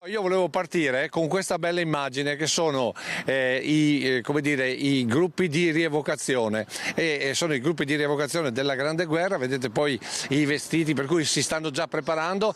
Io volevo partire con questa bella immagine che sono i gruppi di rievocazione e sono i gruppi di rievocazione della Grande Guerra, vedete poi i vestiti per cui si stanno già preparando.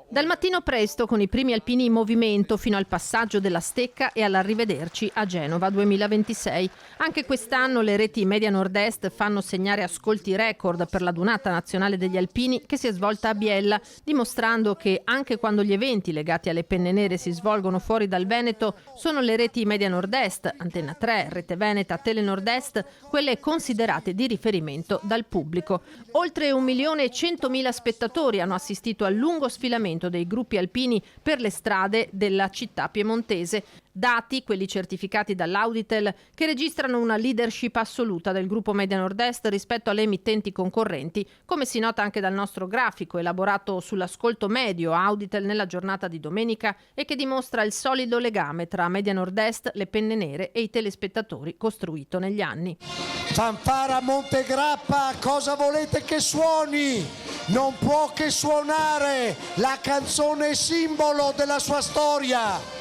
Dal mattino presto con i primi alpini in movimento fino al passaggio della Stecca e all'arrivederci a Genova 2026. Anche quest'anno le reti Media Nord-Est fanno segnare ascolti record per la Dunata Nazionale degli Alpini che si è svolta a Biella, dimostrando che anche quando gli eventi legati alle penne nere si svolgono fuori dal Veneto, sono le reti Media Nord-Est, Antenna 3, Rete Veneta, Tele Nord-Est, quelle considerate di riferimento dal pubblico. Oltre 1.100.000 spettatori hanno assistito al lungo sfilamento dei gruppi alpini per le strade della città piemontese. Dati, quelli certificati dall'Auditel, che registrano una leadership assoluta del gruppo Media Nord-Est rispetto alle emittenti concorrenti, come si nota anche dal nostro grafico elaborato sull'ascolto medio Auditel nella giornata di domenica e che dimostra il solido legame tra Media Nord-Est, le penne nere e i telespettatori costruito negli anni. Fanfara Montegrappa, cosa volete che suoni? Non può che suonare la canzone simbolo della sua storia.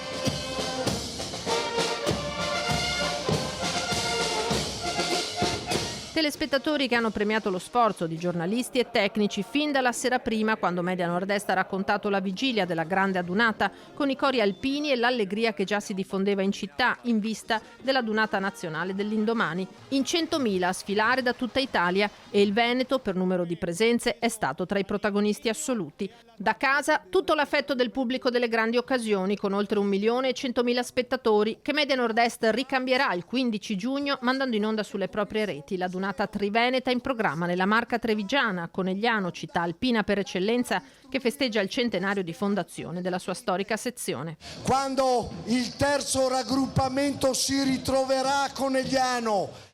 Telespettatori che hanno premiato lo sforzo di giornalisti e tecnici fin dalla sera prima, quando Media Nord-Est ha raccontato la vigilia della grande adunata con i cori alpini e l'allegria che già si diffondeva in città in vista della Dunata Nazionale dell'indomani. In 100.000 a sfilare da tutta Italia e il Veneto, per numero di presenze, è stato tra i protagonisti assoluti. Da casa tutto l'affetto del pubblico delle grandi occasioni, con oltre 1.100.000 spettatori, che Media Nord-Est ricambierà il 15 giugno mandando in onda sulle proprie reti la Dunata Triveneta in programma nella Marca Trevigiana, Conegliano, città alpina per eccellenza, che festeggia il centenario di fondazione della sua storica sezione. Quando il terzo raggruppamento si ritroverà a Conegliano